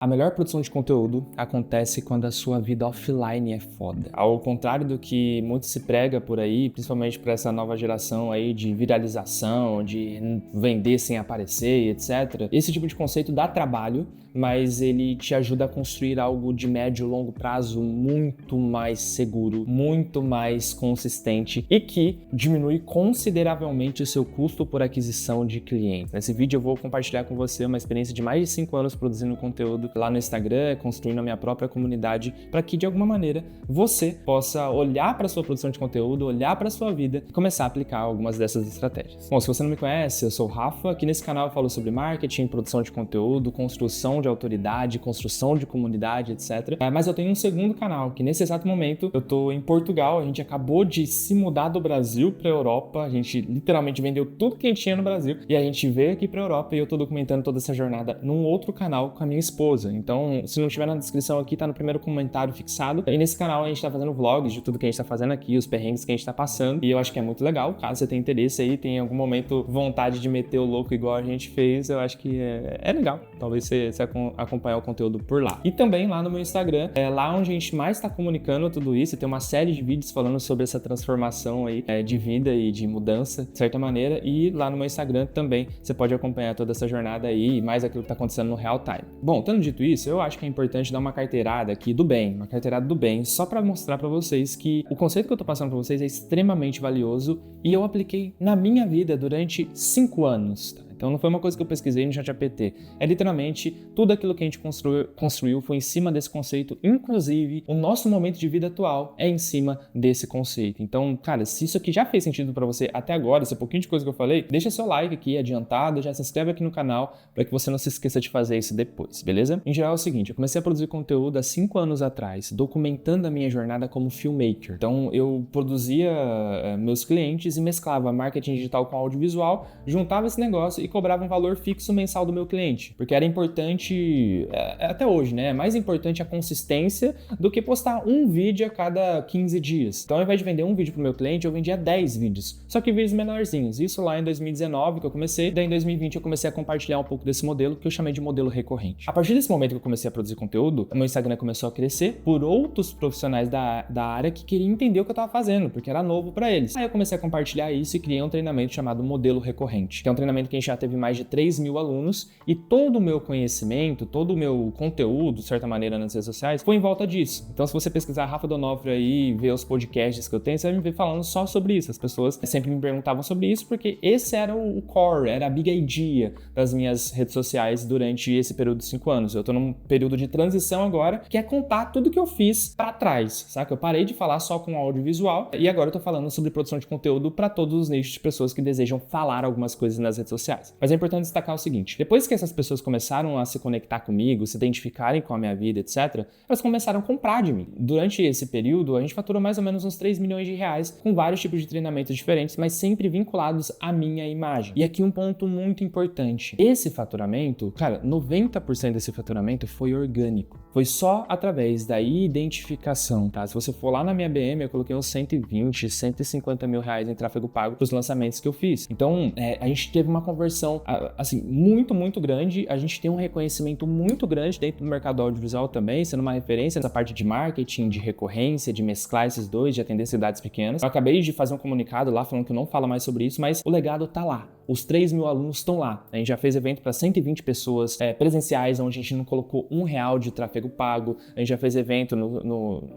A melhor produção de conteúdo acontece quando a sua vida offline é foda. Ao contrário do que muito se prega por aí, principalmente para essa nova geração aí de viralização, de vender sem aparecer, etc. Esse tipo de conceito dá trabalho, mas ele te ajuda a construir algo de médio e longo prazo muito mais seguro, muito mais consistente e que diminui consideravelmente o seu custo por aquisição de clientes. Nesse vídeo eu vou compartilhar com você uma experiência de mais de 5 anos produzindo conteúdo lá no Instagram, construindo a minha própria comunidade, para que de alguma maneira você possa olhar para a sua produção de conteúdo, olhar para a sua vida e começar a aplicar algumas dessas estratégias. Bom, se você não me conhece, eu sou o Rafa, aqui nesse canal eu falo sobre marketing, produção de conteúdo, construção de autoridade, construção de comunidade, etc. Mas eu tenho um segundo canal, que nesse exato momento eu estou em Portugal, a gente acabou de se mudar do Brasil para a Europa, a gente literalmente vendeu tudo que a gente tinha no Brasil e a gente veio aqui para a Europa e eu estou documentando toda essa jornada num outro canal com a minha esposa. Então, se não estiver na descrição aqui, tá no primeiro comentário fixado. E nesse canal a gente tá fazendo vlogs de tudo que a gente tá fazendo aqui, os perrengues que a gente tá passando. E eu acho que é muito legal. Caso você tenha interesse aí, tenha em algum momento vontade de meter o louco igual a gente fez, eu acho que é legal. Talvez você acompanhar o conteúdo por lá. E também lá no meu Instagram, é lá onde a gente mais tá comunicando tudo isso. Tem uma série de vídeos falando sobre essa transformação aí de vida e de mudança, de certa maneira. E lá no meu Instagram também você pode acompanhar toda essa jornada aí e mais aquilo que tá acontecendo no real time. Bom, tendo dito isso, eu acho que é importante dar uma carteirada aqui do bem, uma carteirada do bem, só para mostrar para vocês que o conceito que eu tô passando para vocês é extremamente valioso e eu apliquei na minha vida durante 5 anos, tá? Então não foi uma coisa que eu pesquisei no ChatGPT, é literalmente tudo aquilo que a gente construiu foi em cima desse conceito, inclusive o nosso momento de vida atual é em cima desse conceito. Então, cara, se isso aqui já fez sentido para você até agora, esse pouquinho de coisa que eu falei, deixa seu like aqui adiantado, já se inscreve aqui no canal para que você não se esqueça de fazer isso depois, beleza? Em geral é o seguinte, eu comecei a produzir conteúdo há 5 anos atrás, documentando a minha jornada como filmmaker. Então eu produzia meus clientes e mesclava marketing digital com audiovisual, juntava esse negócio e cobrava um valor fixo mensal do meu cliente, porque era importante, até hoje, né? É mais importante a consistência do que postar um vídeo a cada 15 dias. Então, ao invés de vender um vídeo pro meu cliente, eu vendia 10 vídeos, só que vídeos menorzinhos. Isso lá em 2019 que eu comecei, daí em 2020 eu comecei a compartilhar um pouco desse modelo que eu chamei de modelo recorrente. A partir desse momento que eu comecei a produzir conteúdo, o meu Instagram começou a crescer por outros profissionais da área que queriam entender o que eu tava fazendo, porque era novo para eles. Aí eu comecei a compartilhar isso e criei um treinamento chamado modelo recorrente, que é um treinamento que a gente já teve mais de 3.000 alunos e todo o meu conhecimento, todo o meu conteúdo, de certa maneira, nas redes sociais, foi em volta disso. Então, se você pesquisar Rafa Donofrio aí e ver os podcasts que eu tenho, você vai me ver falando só sobre isso. As pessoas sempre me perguntavam sobre isso porque esse era o core, era a big idea das minhas redes sociais durante esse período de 5 anos. Eu tô num período de transição agora, que é contar tudo que eu fiz pra trás, saca? Eu parei de falar só com audiovisual e agora eu tô falando sobre produção de conteúdo para todos os nichos de pessoas que desejam falar algumas coisas nas redes sociais. Mas é importante destacar o seguinte, depois que essas pessoas começaram a se conectar comigo, se identificarem com a minha vida, etc., elas começaram a comprar de mim. Durante esse período, a gente faturou mais ou menos uns 3 milhões de reais com vários tipos de treinamentos diferentes, mas sempre vinculados à minha imagem. E aqui um ponto muito importante. Esse faturamento, cara, 90% desse faturamento foi orgânico. Foi só através da identificação, tá? Se você for lá na minha BM, eu coloquei uns 120, 150 mil reais em tráfego pago para os lançamentos que eu fiz. Então, a gente teve uma conversão assim, muito, muito grande. A gente tem um reconhecimento muito grande dentro do mercado audiovisual também, sendo uma referência nessa parte de marketing, de recorrência, de mesclar esses dois, de atender cidades pequenas. Eu acabei de fazer um comunicado lá falando que eu não falo mais sobre isso, mas o legado tá lá. Os 3.000 alunos estão lá. A gente já fez evento para 120 pessoas presenciais, onde a gente não colocou R$1 de tráfego pago. A gente já fez evento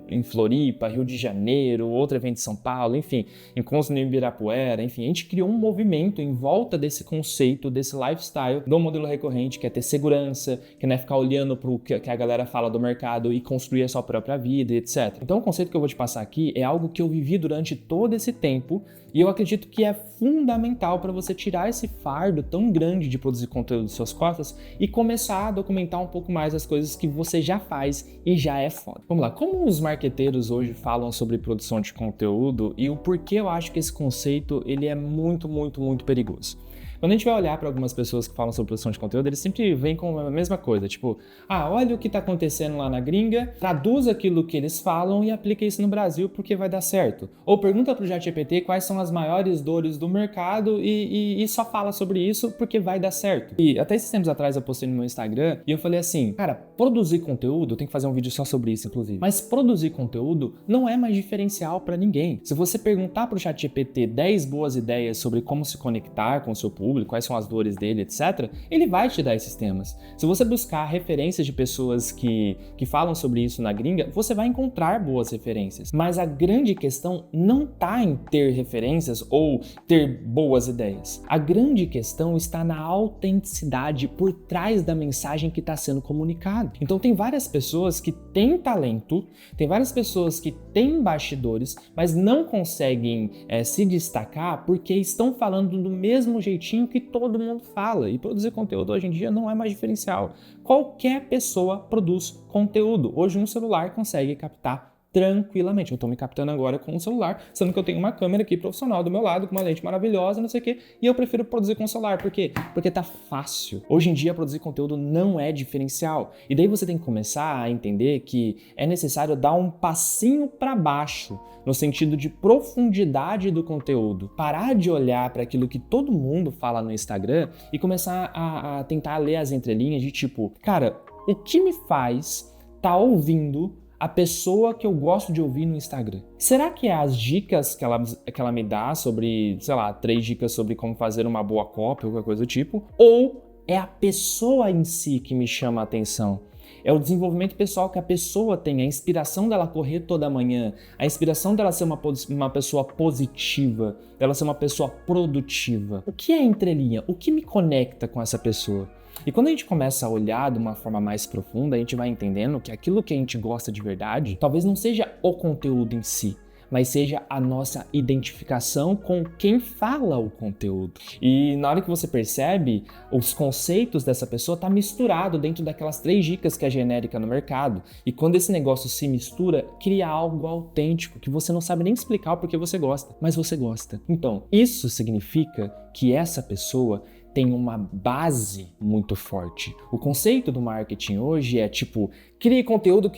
em Floripa, Rio de Janeiro, outro evento em São Paulo, enfim, encontros no Ibirapuera, enfim. A gente criou um movimento em volta desse conceito, desse lifestyle do modelo recorrente, que é ter segurança, que não é ficar olhando para o que a galera fala do mercado e construir a sua própria vida, etc. Então o conceito que eu vou te passar aqui é algo que eu vivi durante todo esse tempo e eu acredito que é fundamental para você tirar esse fardo tão grande de produzir conteúdo de suas costas e começar a documentar um pouco mais as coisas que você já faz e já é foda. Vamos lá, como os marqueteiros hoje falam sobre produção de conteúdo e o porquê eu acho que esse conceito ele é muito, muito, muito perigoso. Quando a gente vai olhar para algumas pessoas que falam sobre produção de conteúdo, eles sempre vêm com a mesma coisa, tipo, olha o que tá acontecendo lá na gringa, traduz aquilo que eles falam e aplica isso no Brasil porque vai dar certo. Ou pergunta pro ChatGPT quais são as maiores dores do mercado e só fala sobre isso porque vai dar certo. E até esses tempos atrás eu postei no meu Instagram e eu falei assim, cara, produzir conteúdo, tem que fazer um vídeo só sobre isso, inclusive, mas produzir conteúdo não é mais diferencial para ninguém. Se você perguntar pro ChatGPT 10 boas ideias sobre como se conectar com o seu público, quais são as dores dele, etc., ele vai te dar esses temas. Se você buscar referências de pessoas que falam sobre isso na gringa, você vai encontrar boas referências. Mas a grande questão não está em ter referências ou ter boas ideias. A grande questão está na autenticidade por trás da mensagem que está sendo comunicada. Então tem várias pessoas que têm talento, tem várias pessoas que têm bastidores, mas não conseguem se destacar porque estão falando do mesmo jeitinho que todo mundo fala. E produzir conteúdo hoje em dia não é mais diferencial. Qualquer pessoa produz conteúdo. Hoje um celular consegue captar tranquilamente. Eu estou me captando agora com o celular, sendo que eu tenho uma câmera aqui profissional do meu lado, com uma lente maravilhosa, não sei o quê, e eu prefiro produzir com o celular. Por quê? Porque tá fácil. Hoje em dia, produzir conteúdo não é diferencial. E daí você tem que começar a entender que é necessário dar um passinho para baixo, no sentido de profundidade do conteúdo. Parar de olhar para aquilo que todo mundo fala no Instagram e começar a tentar ler as entrelinhas de tipo, cara, o que me faz tá ouvindo a pessoa que eu gosto de ouvir no Instagram? Será que é as dicas que ela me dá sobre, sei lá, 3 dicas sobre como fazer uma boa copy ou qualquer coisa do tipo? Ou é a pessoa em si que me chama a atenção? É o desenvolvimento pessoal que a pessoa tem, a inspiração dela correr toda manhã, a inspiração dela ser uma pessoa positiva, dela ser uma pessoa produtiva. O que é entrelinha? O que me conecta com essa pessoa? E quando a gente começa a olhar de uma forma mais profunda, a gente vai entendendo que aquilo que a gente gosta de verdade, talvez não seja o conteúdo em si, mas seja a nossa identificação com quem fala o conteúdo. E na hora que você percebe, os conceitos dessa pessoa tá misturado dentro daquelas 3 dicas que é genérica no mercado. E quando esse negócio se mistura, cria algo autêntico, que você não sabe nem explicar o porquê você gosta, mas você gosta. Então, isso significa que essa pessoa tem uma base muito forte. O conceito do marketing hoje é tipo, crie conteúdo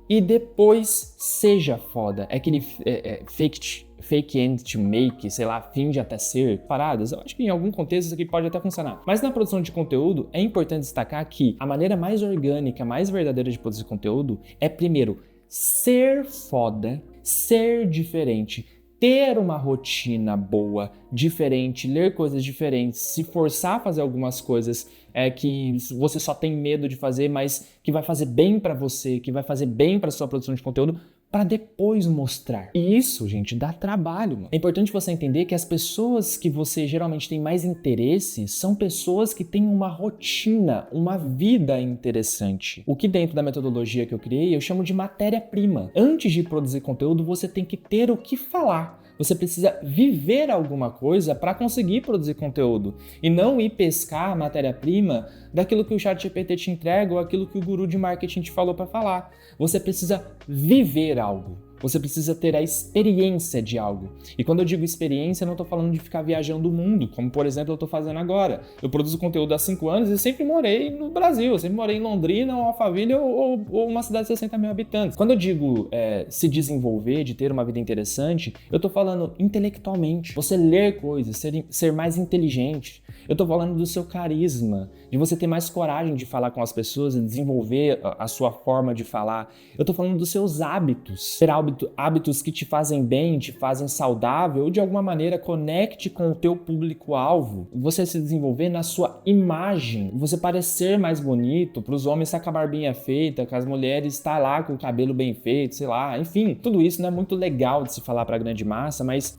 e depois seja foda. É aquele fake end to make, sei lá, finge até ser paradas. Eu acho que em algum contexto isso aqui pode até funcionar. Mas na produção de conteúdo é importante destacar que a maneira mais orgânica, mais verdadeira de produzir conteúdo é primeiro ser foda, ser diferente, ter uma rotina boa, diferente, ler coisas diferentes, se forçar a fazer algumas coisas que você só tem medo de fazer, mas que vai fazer bem pra você, que vai fazer bem pra sua produção de conteúdo, para depois mostrar. E isso, gente, dá trabalho, mano. É importante você entender que as pessoas que você geralmente tem mais interesse são pessoas que têm uma rotina, uma vida interessante. O que dentro da metodologia que eu criei, eu chamo de matéria-prima. Antes de produzir conteúdo, você tem que ter o que falar. Você precisa viver alguma coisa para conseguir produzir conteúdo e não ir pescar a matéria-prima daquilo que o ChatGPT te entrega ou aquilo que o guru de marketing te falou para falar. Você precisa viver algo. Você precisa ter a experiência de algo. E quando eu digo experiência, eu não estou falando de ficar viajando o mundo, como por exemplo eu estou fazendo agora. Eu produzo conteúdo há 5 anos e sempre morei no Brasil. Eu sempre morei em Londrina, ou Alphaville ou uma cidade de 60 mil habitantes. Quando eu digo se desenvolver, de ter uma vida interessante, eu estou falando intelectualmente. Você ler coisas, ser mais inteligente. Eu estou falando do seu carisma, de você ter mais coragem de falar com as pessoas e desenvolver a sua forma de falar. Eu estou falando dos seus hábitos. Ter hábitos que te fazem bem, te fazem saudável ou de alguma maneira conecte com o teu público-alvo. Você se desenvolver na sua imagem, você parecer mais bonito, para os homens estar com a barbinha feita, com as mulheres estar lá com o cabelo bem feito, sei lá, enfim, tudo isso não é muito legal de se falar para a grande massa, mas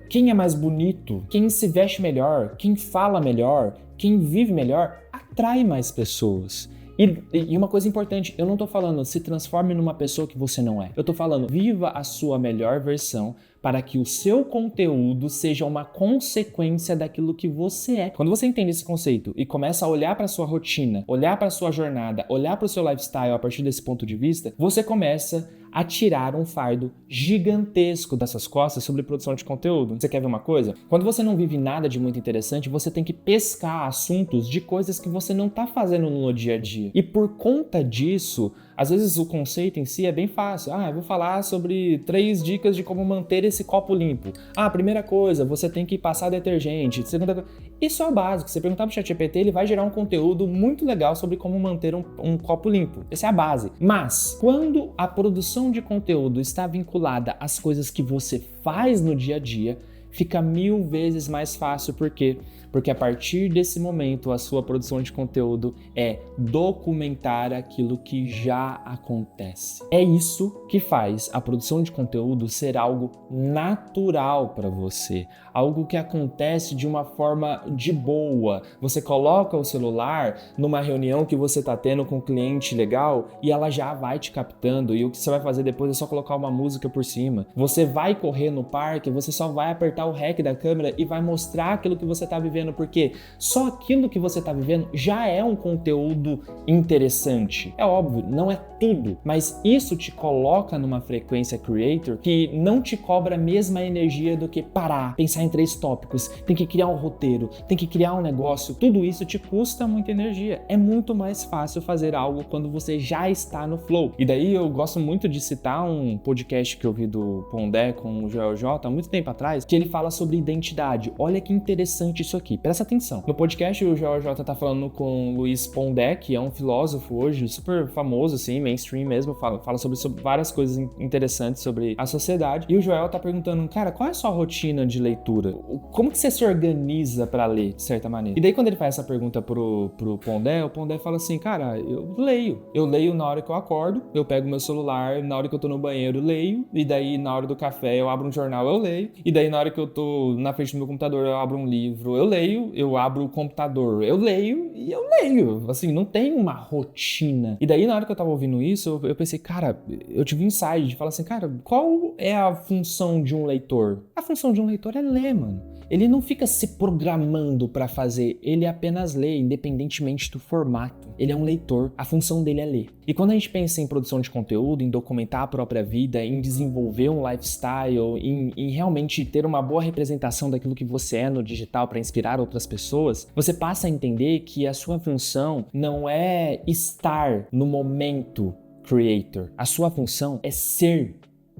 quem é mais bonito, quem se veste melhor, quem fala melhor, quem vive melhor, atrai mais pessoas. E uma coisa importante, eu não tô falando se transforme numa pessoa que você não é. Eu tô falando viva a sua melhor versão para que o seu conteúdo seja uma consequência daquilo que você é. Quando você entende esse conceito e começa a olhar para sua rotina, olhar para sua jornada, olhar para o seu lifestyle a partir desse ponto de vista, você começa a tirar um fardo gigantesco dessas costas sobre produção de conteúdo. Você quer ver uma coisa? Quando você não vive nada de muito interessante, você tem que pescar assuntos de coisas que você não tá fazendo no dia a dia. E por conta disso, às vezes o conceito em si é bem fácil. Eu vou falar sobre 3 dicas de como manter esse copo limpo. Primeira coisa, você tem que passar detergente. Segunda coisa, isso é o básico. Você perguntar pro ChatGPT, ele vai gerar um conteúdo muito legal sobre como manter um copo limpo. Essa é a base. Mas, quando a produção de conteúdo está vinculada às coisas que você faz no dia a dia, fica 1000 vezes mais fácil. Por quê? Porque a partir desse momento, a sua produção de conteúdo é documentar aquilo que já acontece. É isso que faz a produção de conteúdo ser algo natural para você, algo que acontece de uma forma de boa. Você coloca o celular numa reunião que você está tendo com um cliente legal e ela já vai te captando, e o que você vai fazer depois é só colocar uma música por cima. Você vai correr no parque, você só vai apertar o REC da câmera e vai mostrar aquilo que você está vivendo, porque só aquilo que você está vivendo já é um conteúdo interessante. É óbvio, não é tudo, mas isso te coloca numa frequência creator que não te cobra a mesma energia do que parar, pensar em 3 tópicos, tem que criar um roteiro, tem que criar um negócio. Tudo isso te custa muita energia. É muito mais fácil fazer algo quando você já está no flow. E daí eu gosto muito de citar um podcast que eu vi do Pondé com o Joel J há muito tempo atrás, que ele fala sobre identidade. Olha que interessante isso aqui, presta atenção. No podcast o Joel J tá falando com o Luiz Pondé, que é um filósofo hoje super famoso, assim, mainstream mesmo, fala sobre várias coisas interessantes sobre a sociedade. E o Joel tá perguntando, cara, qual é a sua rotina de leitura? Como que você se organiza pra ler, de certa maneira? E daí quando ele faz essa pergunta pro Pondé, o Pondé fala assim, cara, eu leio na hora que eu acordo, eu pego meu celular, na hora que eu tô no banheiro eu leio, e daí na hora do café eu abro um jornal, eu leio, e daí na hora que eu tô na frente do meu computador eu abro um livro, eu leio, eu abro o computador, eu leio, e eu leio, assim, não tem uma rotina. E daí na hora que eu tava ouvindo isso, eu pensei, cara, eu tive um insight de falar assim, cara, qual é a função de um leitor? A função de um leitor é ler, mano. Ele não fica se programando pra fazer, ele apenas lê, independentemente do formato. Ele é um leitor, a função dele é ler. E quando a gente pensa em produção de conteúdo, em documentar a própria vida, em desenvolver um lifestyle, em realmente ter uma boa representação daquilo que você é no digital para inspirar outras pessoas, você passa a entender que a sua função não é estar no momento creator. A sua função é ser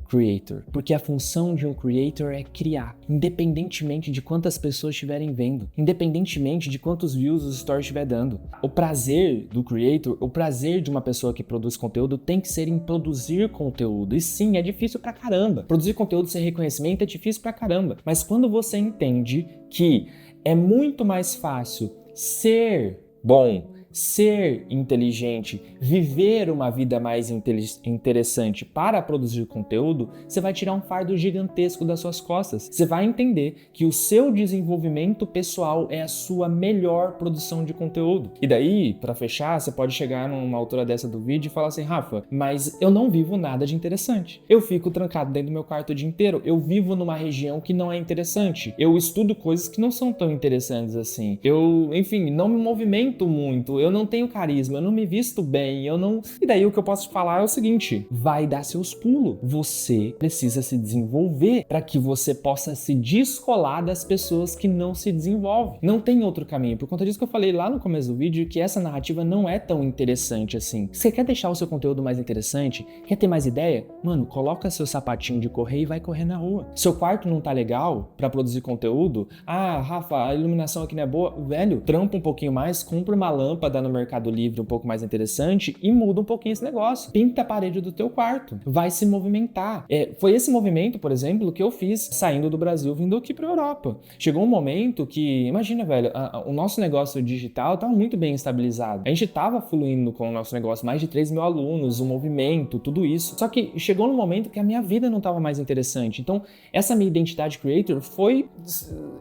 creator, porque a função de um creator é criar, independentemente de quantas pessoas estiverem vendo, independentemente de quantos views os stories estiver dando. O prazer do creator, o prazer de uma pessoa que produz conteúdo tem que ser em produzir conteúdo. E sim, é difícil pra caramba. Produzir conteúdo sem reconhecimento é difícil pra caramba. Mas quando você entende que é muito mais fácil ser bom, ser inteligente, viver uma vida mais interessante para produzir conteúdo, você vai tirar um fardo gigantesco das suas costas. Você vai entender que o seu desenvolvimento pessoal é a sua melhor produção de conteúdo. E daí, para fechar, você pode chegar numa altura dessa do vídeo e falar assim, Rafa, mas eu não vivo nada de interessante. Eu fico trancado dentro do meu quarto o dia inteiro. Eu vivo numa região que não é interessante. Eu estudo coisas que não são tão interessantes assim. Eu, enfim, não me movimento muito. Eu não tenho carisma, eu não me visto bem, eu não... E daí o que eu posso te falar é o seguinte, vai dar seus pulos. Você precisa se desenvolver para que você possa se descolar das pessoas que não se desenvolvem. Não tem outro caminho. Por conta disso que eu falei lá no começo do vídeo, que essa narrativa não é tão interessante assim. Você quer deixar o seu conteúdo mais interessante? Quer ter mais ideia? Mano, coloca seu sapatinho de correr e vai correr na rua. Seu quarto não tá legal para produzir conteúdo? Rafa, a iluminação aqui não é boa? Velho, trampa um pouquinho mais, compra uma lâmpada no Mercado Livre um pouco mais interessante e muda um pouquinho esse negócio. Pinta a parede do teu quarto. Vai se movimentar. Foi esse movimento, por exemplo, que eu fiz saindo do Brasil, vindo aqui pra Europa. Chegou um momento que, imagina, velho, o nosso negócio digital tava muito bem estabilizado. A gente tava fluindo com o nosso negócio, mais de 3 mil alunos, o movimento, tudo isso. Só que chegou num momento que a minha vida não tava mais interessante. Então, essa minha identidade creator foi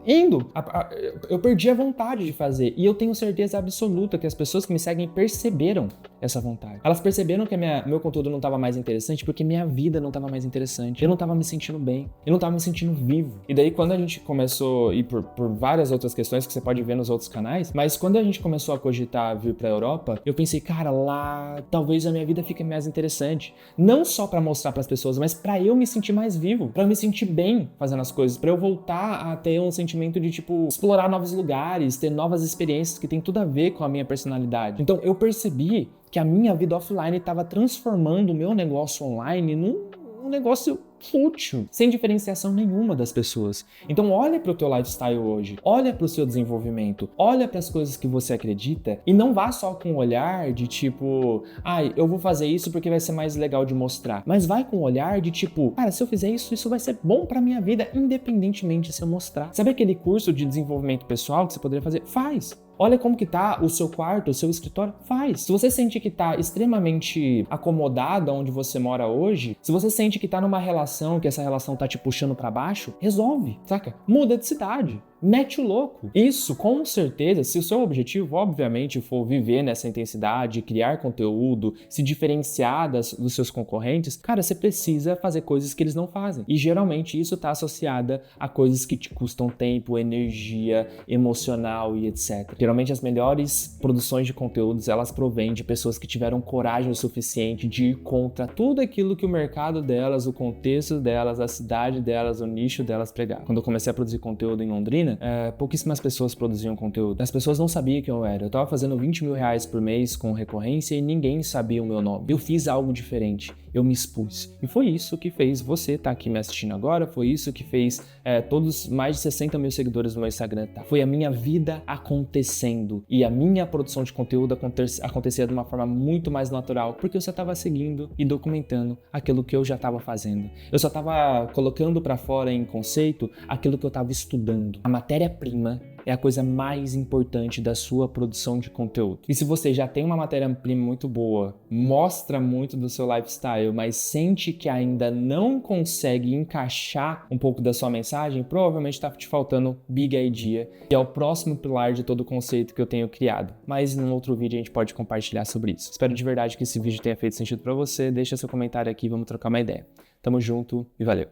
indo. Eu perdi a vontade de fazer. E eu tenho certeza absoluta que as pessoas que me seguem perceberam essa vontade. Elas perceberam que meu conteúdo não estava mais interessante porque minha vida não estava mais interessante. Eu não estava me sentindo bem. Eu não estava me sentindo vivo. E daí, quando a gente começou a ir por várias outras questões que você pode ver nos outros canais, mas quando a gente começou a cogitar vir pra Europa, eu pensei, cara, lá talvez a minha vida fique mais interessante. Não só pra mostrar pras pessoas, mas pra eu me sentir mais vivo, pra eu me sentir bem fazendo as coisas, pra eu voltar a ter um sentimento de, tipo, explorar novos lugares, ter novas experiências que tem tudo a ver com a minha personalidade. Então, eu percebi que a minha vida offline estava transformando o meu negócio online num negócio fútil, sem diferenciação nenhuma das pessoas. Então olha para o teu lifestyle hoje, olha para o seu desenvolvimento, olha para as coisas que você acredita e não vá só com um olhar de tipo, eu vou fazer isso porque vai ser mais legal de mostrar, mas vai com um olhar de tipo, cara, se eu fizer isso, isso vai ser bom para minha vida, independentemente se eu mostrar. Sabe aquele curso de desenvolvimento pessoal que você poderia fazer? Faz! Olha como que tá o seu quarto, o seu escritório, faz. Se você sente que tá extremamente acomodado onde você mora hoje, se você sente que tá numa relação, que essa relação tá te puxando pra baixo, resolve, saca? Muda de cidade. Mete o louco. Isso, com certeza, se o seu objetivo, obviamente, for viver nessa intensidade, criar conteúdo, se diferenciar dos seus concorrentes, cara, você precisa fazer coisas que eles não fazem. E geralmente isso tá associado a coisas que te custam tempo, energia, emocional e etc. Geralmente as melhores produções de conteúdos, elas provêm de pessoas que tiveram coragem o suficiente de ir contra tudo aquilo que o mercado delas, o contexto delas, a cidade delas, o nicho delas pregava. Quando eu comecei a produzir conteúdo em Londrina, pouquíssimas pessoas produziam conteúdo. As pessoas não sabiam quem eu era. Eu tava fazendo 20 mil reais por mês com recorrência e ninguém sabia o meu nome. Eu fiz algo diferente. Eu me expus. E foi isso que fez você estar aqui me assistindo agora, foi isso que fez todos mais de 60 mil seguidores no meu Instagram, tá? Foi a minha vida acontecendo. E a minha produção de conteúdo acontecia de uma forma muito mais natural, porque eu só estava seguindo e documentando aquilo que eu já estava fazendo. Eu só estava colocando para fora em conceito aquilo que eu estava estudando. A matéria-prima é a coisa mais importante da sua produção de conteúdo. E se você já tem uma matéria-prima muito boa, mostra muito do seu lifestyle, mas sente que ainda não consegue encaixar um pouco da sua mensagem, provavelmente está te faltando Big Idea, que é o próximo pilar de todo o conceito que eu tenho criado. Mas num outro vídeo a gente pode compartilhar sobre isso. Espero de verdade que esse vídeo tenha feito sentido para você. Deixa seu comentário aqui, vamos trocar uma ideia. Tamo junto e valeu!